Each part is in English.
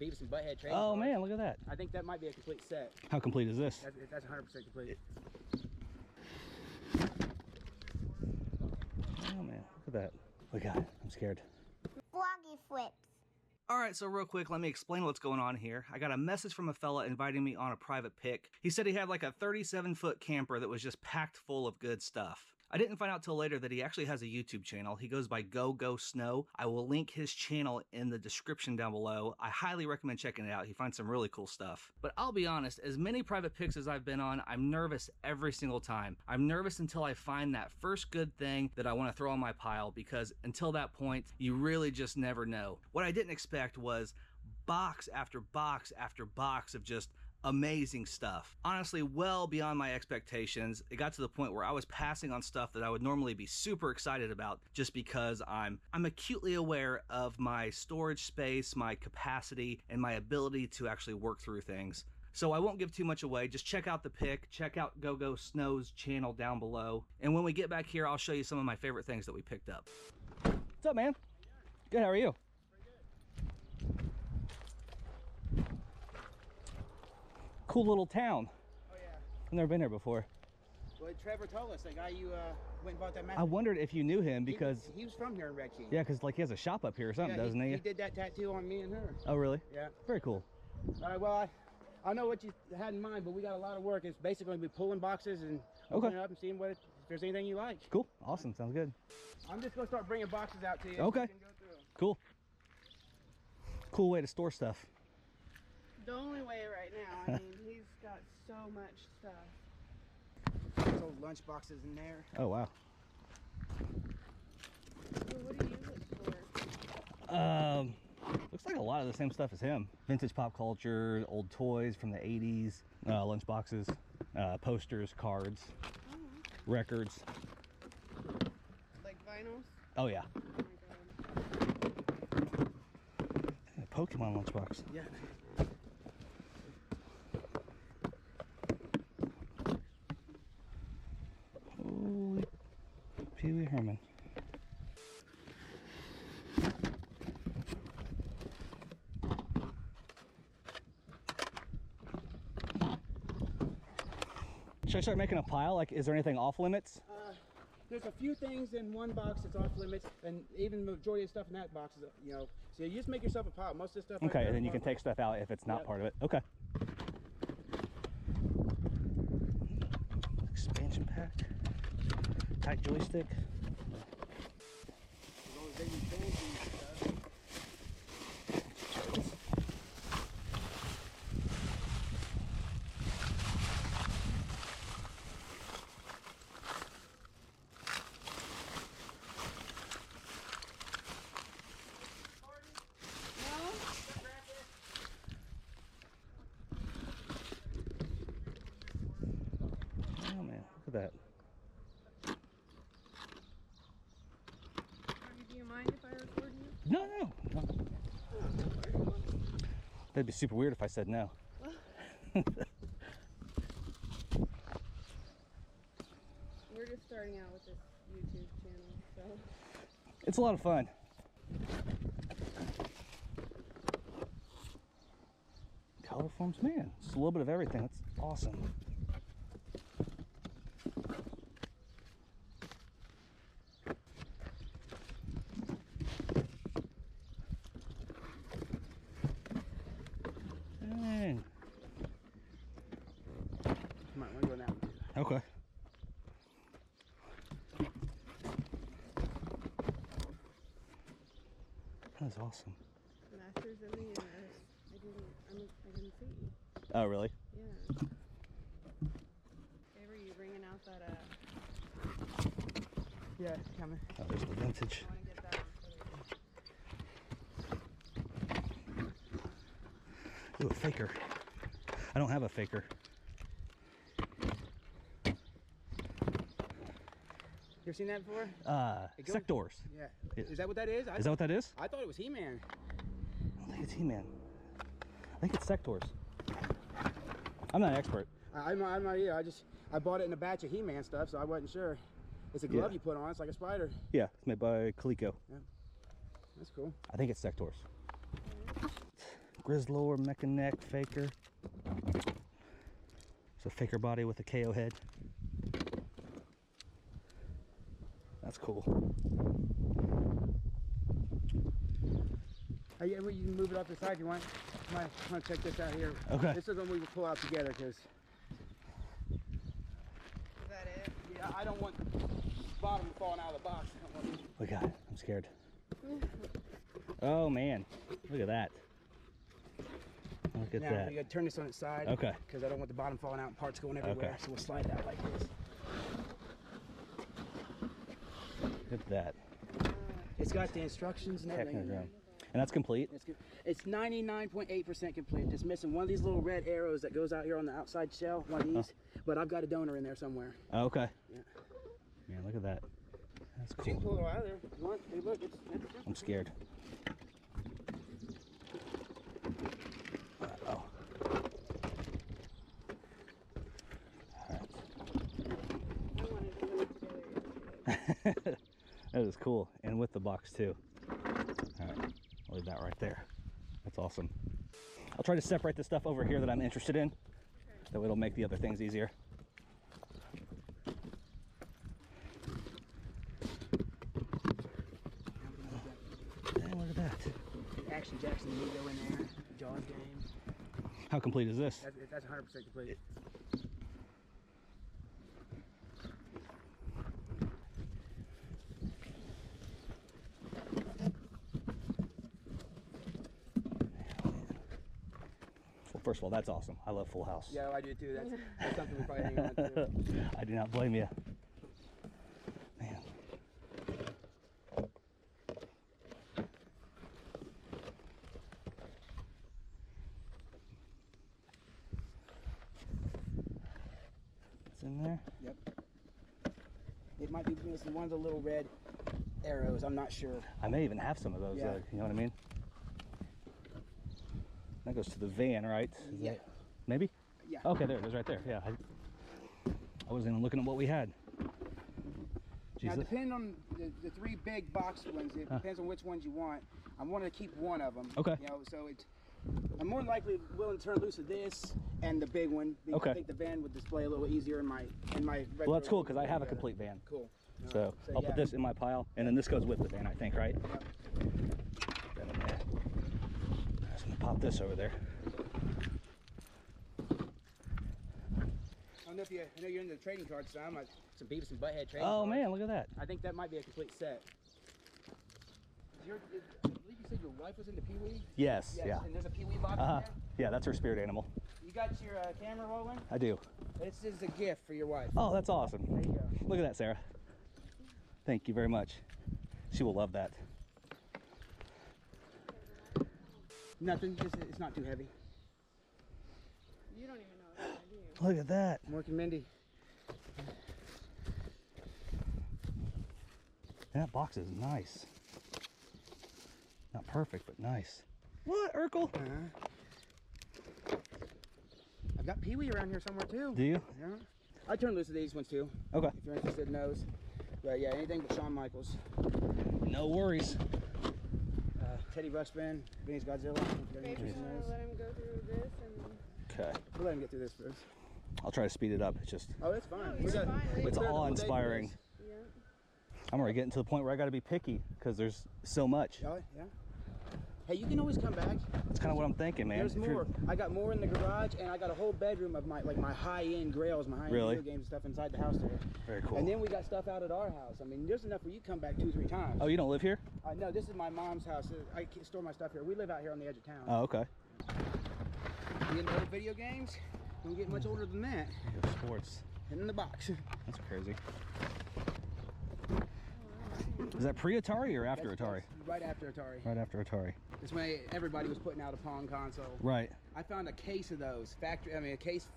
Beavis and Butthead trading Oh cards. man, look at that. I think that might be a complete set. How complete is this? That's 100% complete. Oh man, look at that. Look at it. I'm scared. Froggy flips. All right, so real quick, let me explain what's going on here. I got a message from a fella inviting me on a private pic. He said he had like a 37-foot camper that was just packed full of good stuff. I didn't find out till later that he actually has a YouTube channel. He goes by Go Sno. I will link his channel in the description down below. I highly recommend checking it out. He finds some really cool stuff. But I'll be honest, as many private pics as I've been on, I'm nervous every single time. I'm nervous until I find that first good thing that I want to throw on my pile, because until that point, you really just never know. What I didn't expect was box after box after box of just amazing stuff. Honestly, well beyond my expectations. It got to the point where I was passing on stuff that I would normally be super excited about just because I'm acutely aware of my storage space, my capacity, and my ability to actually work through things. So I won't give too much away. Just check out the pic, check out Go Sno's channel down below. And when we get back here, I'll show you some of my favorite things that we picked up. What's up, man? Good, how are you? Cool little town. Oh yeah. I've never been here before. Well, Trevor told us, the guy you went and bought that map. I wondered if you knew him because he was from here in Red Key. yeah, because like he has a shop up here or something, Yeah, doesn't he? He did that tattoo on me and her. Oh really? Yeah. Very cool. All right. Well, I know what you had in mind, but we got a lot of work. It's basically going to be pulling boxes and opening it up and seeing if there's anything you like. Cool. Awesome. Sounds good. I'm just going to start bringing boxes out to you. Okay. So you can go through them. Cool. Cool way to store stuff. The only way right now. I mean, he's got so much stuff. There's old lunch boxes in there. Oh wow. So what do you look for? Looks like a lot of the same stuff as him. Vintage pop culture, old toys from the 80s, lunch boxes, posters, cards, records. Like vinyls? Oh yeah. Oh my god. A Pokemon lunchbox. Yeah. Holy Pee Wee Herman. Should I start making a pile? Like, is there anything off limits? There's a few things in one box that's off limits, and even the majority of stuff in that box is, you know, so you just make yourself a pile. Most of the stuff. Okay, and then you can take stuff out if it's not part of it. Okay. Expansion pack. Tight joystick. There's all the big fancy stuff. Oh man, look at that. Do you mind if I record you? No. That'd be super weird if I said no. We're just starting out with this YouTube channel, so. It's a lot of fun. Color forms, man. It's a little bit of everything. That's awesome. Dang. Might want to go that one too. Okay. That's awesome. Masters of the Universe. I didn't see. Oh, really? Yeah. Okay, were you bringing out that, Yeah, it's coming. Oh, there's the vintage. I want to get that one for you. Ooh, a faker. I don't have a faker. You ever seen that before? Sectors. Yeah. Is that what that is? Is that what that is? I thought it was He-Man. I don't think it's He-Man. I think it's Sectors. I'm not an expert. I'm not either. I bought it in a batch of He-Man stuff, so I wasn't sure. It's a glove you put on. It's like a spider. Yeah, it's made by Coleco. Yeah. That's cool. I think it's Sectors. Grizzlor, Mecha Neck, Faker. It's a Faker body with a KO head. That's cool. Yeah, well, you can move it off the side if you want. You might want to check this out here. Okay. This is one we will pull out together because. Is that it? Yeah, I don't want the bottom falling out of the box. I don't want Look at it. I'm scared. Oh man, look at that. Look at now, that. you gotta turn this on its side. Okay. Because I don't want the bottom falling out and parts going everywhere. Okay. So we'll slide that like this. Look at that. It's got the instructions and everything. Technogram. And that's complete? It's 99.8% complete. Just missing one of these little red arrows that goes out here on the outside shell. One of these. But I've got a donor in there somewhere. Oh, okay. Yeah. Man, look at that. That's You can cool. pull it out of there if you want. Hey, look, it's I'm scared. Uh-oh. I wanted to put it together. That is cool. And with the box too. Alright, I'll leave that right there. That's awesome. I'll try to separate the stuff over here that I'm interested in. That way it'll make the other things easier. Dang, look at that. Action Jackson Neo in there. Jaws game. How complete is this? That's 100% complete. Well, first of all, that's awesome. I love Full House. Yeah, I do too. That's something we probably hang on to. I do not blame you. Man. It's in there? Yep. It might be missing one of the little red arrows. I'm not sure. I may even have some of those, Yeah. you know what I mean? That goes to the van, right? Is Yeah. that- maybe? Yeah. Okay, there it is right there. Yeah. I wasn't even looking at what we had. Now, Jesus. depending on the three big box ones, it depends on which ones you want. I wanted to keep one of them. Okay. You know, so I'm more than likely willing to turn loose of this and the big one. Because Okay. I think the van would display a little easier in my Well, that's cool because I have a complete van. Cool. So I'll put this in my pile, and then this goes with the van, I think, right? Yep. That in there. I'm just gonna pop this over there. I don't know if you, I know you're into the trading cards, so I'm like some Beavis and Butthead trading Oh cards. man, look at that. I think that might be a complete set. I believe you said your wife was into Pee Wee? Yes, Yes, yeah. And there's a Pee Wee box in there? Yeah, that's her spirit animal. You got your camera rolling? I do. This is a gift for your wife. Oh, that's awesome. There you go. Look at that, Sarah. Thank you very much. She will love that. Nothing, it's not too heavy. You don't even know what I do. Look at that. Mork and Mindy. That box is nice. Not perfect, but nice. What, Urkel? I've got Pee Wee around here somewhere too. Do you? Yeah. I turn loose of these ones too, Okay. if you're interested in those. But yeah, anything but Shawn Michaels. No worries. Teddy Ruxpin, Vinny's Godzilla. if you're Maybe interested in we'll those. let him go through this and Okay. We'll let him get through this first. I'll try to speed it up. It's just, Oh, that's fine. No, We you're got- fine. we it's cleared the whole day for awe-inspiring. this. yeah. I'm already getting to the point where I got to be picky because there's so much. Oh, yeah. Hey, you can always come back. That's kind of what I'm thinking, man. There's If you're- more. I got more in the garage, and I got a whole bedroom of my high-end grails, my high-end Really? video games and stuff inside the house there. Very cool. And then we got stuff out at our house. I mean, there's enough where you come back 2-3 times. Oh, you don't live here? No, this is my mom's house. I store my stuff here. We live out here on the edge of town. Oh, okay. You into old video games? Don't get much older than that. Go sports. In the box. That's crazy. Is that pre-Atari or after Atari? That's right after Atari. Right after Atari. This way, everybody was putting out a Pong console. Right. I found a case of those factory. I mean, a case,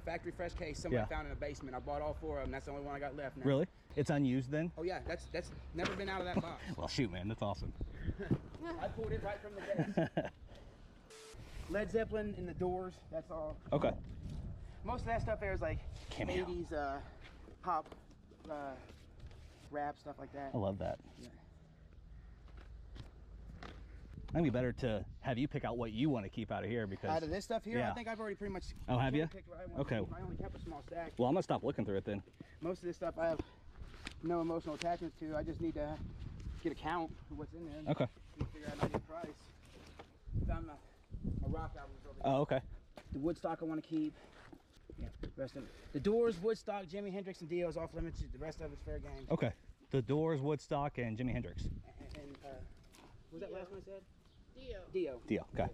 factory fresh case. Somebody Yeah. found in a basement. I bought all 4 of them. That's the only one I got left now. Really? It's unused then? Oh yeah, that's never been out of that box. Well, shoot, man. That's awesome. I pulled it right from the case. Led Zeppelin in the doors. That's all. Okay. Most of that stuff there is like Cameo. 80s pop, rap stuff like that. I love that. Yeah. Might be better to have you pick out what you want to keep out of here because out of this stuff here, yeah. I think I've already pretty much. Oh, have you? Okay. I only kept a small stack. Well, I'm gonna stop looking through it then. Most of this stuff I have no emotional attachment to. I just need to get a count of what's in there. Okay. And figure out the price. Found my rock albums over there. Oh, okay. The woodstock I want to keep. Yeah, the rest of it. The Doors, Woodstock, Jimi Hendrix, and Dio is off limits. The rest of it's fair game. Okay. The Doors, Woodstock, and Jimi Hendrix. And what was that last one I said? Dio. Dio. Dio. Okay.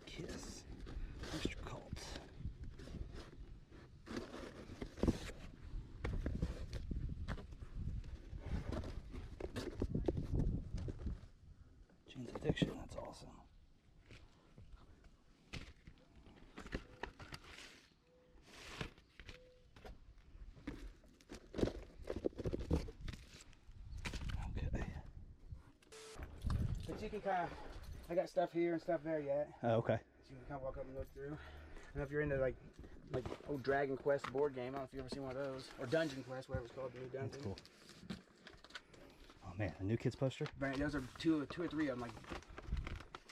Kiss. Mr. Colt. Jane's Addiction, that's awesome. Okay. But you can kind of, I got stuff here and stuff there yet. Oh, okay. So you can kind of walk up and look through. I don't know if you're into like old Dragon Quest board game. I don't know if you've ever seen one of those. Or Dungeon Quest, whatever it's called, the new dungeon. That's cool. Oh man, a New Kids poster? Right, those are two or three of them. Like,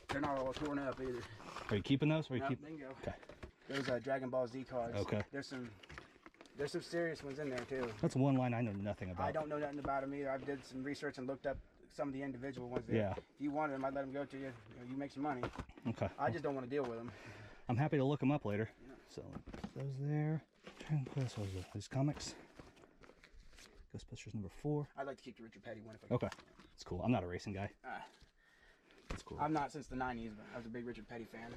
they're not all torn up either. Are you keeping those? Or you Nope, keep? they can go. Okay. Those Dragon Ball Z cards. Okay. There's some serious ones in there too. That's one line I know nothing about. I don't know nothing about them either. I did some research and looked up some of the individual ones there. Yeah. If you wanted them, I'd let them go to you. You make some money. Okay. I just don't want to deal with them. I'm happy to look them up later. Yeah. So those there. Dragon Quest, what was it? These comics. Ghostbusters #4. I'd like to keep the Richard Petty one if I could. Okay. That's cool. I'm not a racing guy. That's cool. I'm not since the 90s, but I was a big Richard Petty fan.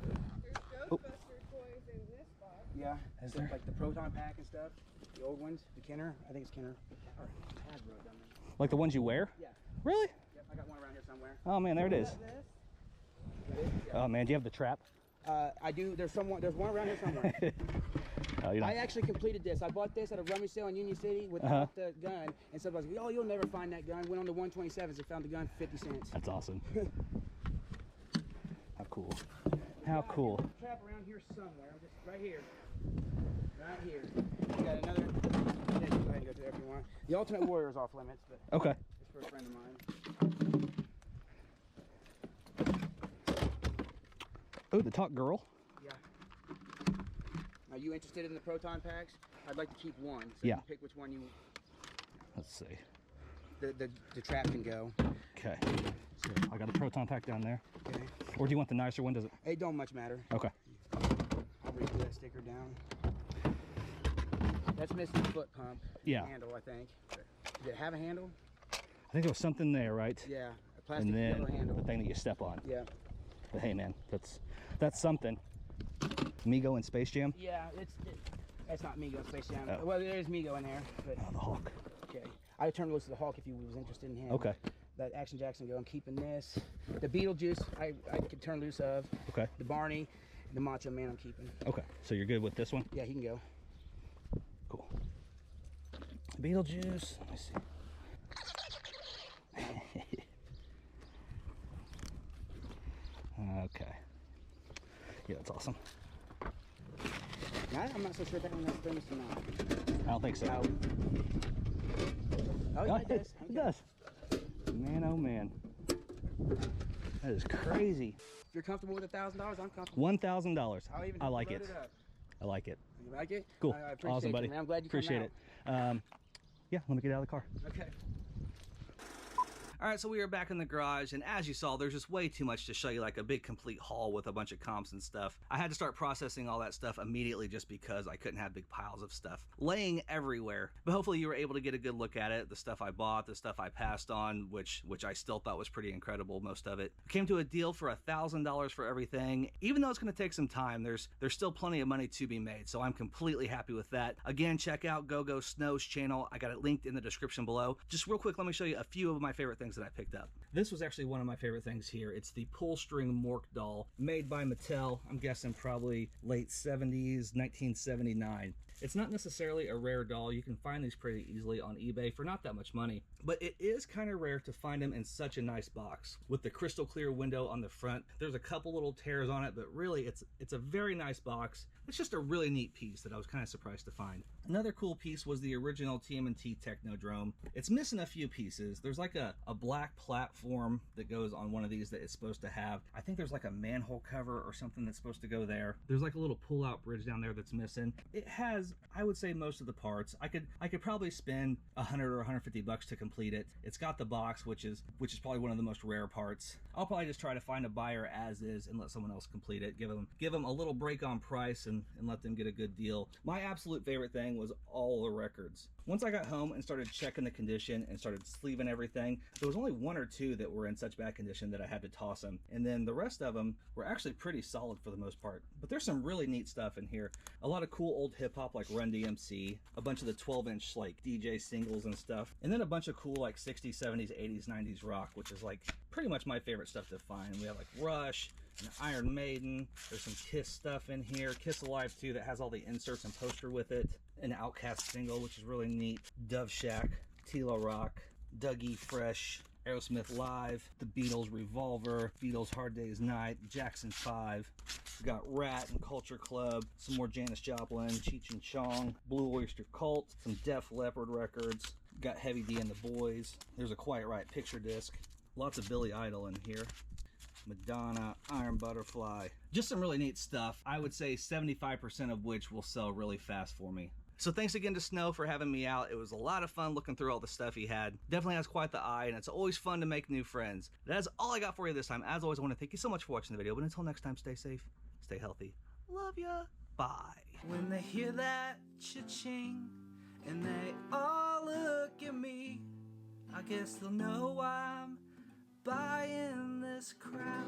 There's Ghostbuster toys in this box. Yeah. Is So, there? like the Proton Pack and stuff. The old ones. The Kenner. I think it's Kenner. Or Hasbro done them. Like the ones you wear? Yeah. Really? Yep, I got one around here somewhere. Oh man, there it is. Is that this? Oh man, do you have the trap? I do. There's one around here somewhere. Oh, you I don't. actually completed this. I bought this at a rummage sale in Union City without the gun, and somebody was like, "Oh, you'll never find that gun." Went on the 127s and found the gun for 50 cents. That's awesome. How cool. How cool. There's a trap around here somewhere. Just right here. Right here. You got another. Go ahead and go through there if you want. The Ultimate Warrior is off limits, but Okay. it's for a friend of mine. Oh, the Talk Girl. Yeah. Are you interested in the Proton packs? I'd like to keep one. So Yeah. you pick which one you. Let's see. The trap can go. Okay. So I got a proton pack down there. Okay. Or do you want the nicer one? Does it? It don't much matter. Okay. I'll redo that sticker down. That's missing the foot pump. Yeah. Handle, I think. Did it have a handle? I think there was something there, right? Yeah. A plastic And then yellow handle. the thing that you step on. Yeah. But hey, man, that's something. Migo and Space Jam. Yeah, that's not Migo Space Jam. Oh. Well, there's Migo in there, but Oh, the Hulk. okay. I turned loose to the Hulk if you was interested in him. Okay. That Action Jackson go. I'm keeping this. The Beetlejuice I could turn loose of. Okay. The Barney, the Macho Man I'm keeping. Okay. So you're good with this one? Yeah, he can go. Cool. Beetlejuice. Let me see. Okay. Yeah, that's awesome. I'm not so sure that one has famous or not. I don't think so. No. Oh, yeah, it does. It does. Man, oh man. That is crazy. If you're comfortable with $1,000, I'm comfortable. $1,000. I'll even I like load it. up. I like it. You like it? Cool. I appreciate Awesome, it, buddy. man. I'm glad you appreciate came it. Yeah, let me get out of the car. Okay. All right, so we are back in the garage, and as you saw, there's just way too much to show you, like a big complete haul with a bunch of comps and stuff. I had to start processing all that stuff immediately just because I couldn't have big piles of stuff laying everywhere. But hopefully you were able to get a good look at it, the stuff I bought, the stuff I passed on, which I still thought was pretty incredible, most of it. Came to a deal for $1,000 for everything. Even though it's going to take some time, there's still plenty of money to be made, so I'm completely happy with that. Again, check out Go Sno's channel. I got it linked in the description below. Just real quick, let me show you a few of my favorite things that I picked up. This was actually one of my favorite things here. It's the pull string Mork doll made by Mattel. I'm guessing probably late 70s, 1979. It's not necessarily a rare doll. You can find these pretty easily on eBay for not that much money, but it is kind of rare to find them in such a nice box. With the crystal clear window on the front, there's a couple little tears on it, but really it's a very nice box. It's just a really neat piece that I was kind of surprised to find. Another cool piece was the original TMNT Technodrome. It's missing a few pieces. There's like a black platform that goes on one of these that it's supposed to have. I think there's like a manhole cover or something that's supposed to go there. There's like a little pull-out bridge down there that's missing. It has, I would say, most of the parts. I could probably spend $100 or $150 to complete it. It's got the box, which is probably one of the most rare parts. I'll probably just try to find a buyer as is and let someone else complete it. Give them a little break on price and let them get a good deal. My absolute favorite thing was all the records. Once I got home and started checking the condition and started sleeving everything, there was only 1 or 2 that were in such bad condition that I had to toss them. And then the rest of them were actually pretty solid for the most part. But there's some really neat stuff in here. A lot of cool old hip hop like Run DMC, a bunch of the 12-inch like DJ singles and stuff, and then a bunch of cool like 60s, 70s, 80s, 90s rock, which is like pretty much my favorite stuff to find. We have like Rush and Iron Maiden. There's some Kiss stuff in here. Kiss Alive 2 that has all the inserts and poster with it. An Outkast single, which is really neat. Dove Shack, Tilo Rock, Dougie Fresh, Aerosmith Live, The Beatles Revolver, Beatles Hard Day's Night, Jackson 5. We got Rat and Culture Club, some more Janis Joplin, Cheech and Chong, Blue Oyster Cult, some Def Leppard records. Got Heavy D and the Boys. There's a Quiet Riot picture disc. Lots of Billy Idol in here. Madonna, Iron Butterfly. Just some really neat stuff. I would say 75% of which will sell really fast for me. So thanks again to Sno for having me out. It was a lot of fun looking through all the stuff he had. Definitely has quite the eye, and it's always fun to make new friends. That's all I got for you this time. As always, I want to thank you so much for watching the video, but until next time, stay safe, stay healthy. Love ya. Bye. When they hear that cha-ching, and they all look at me, I guess they'll know I'm buying this crap.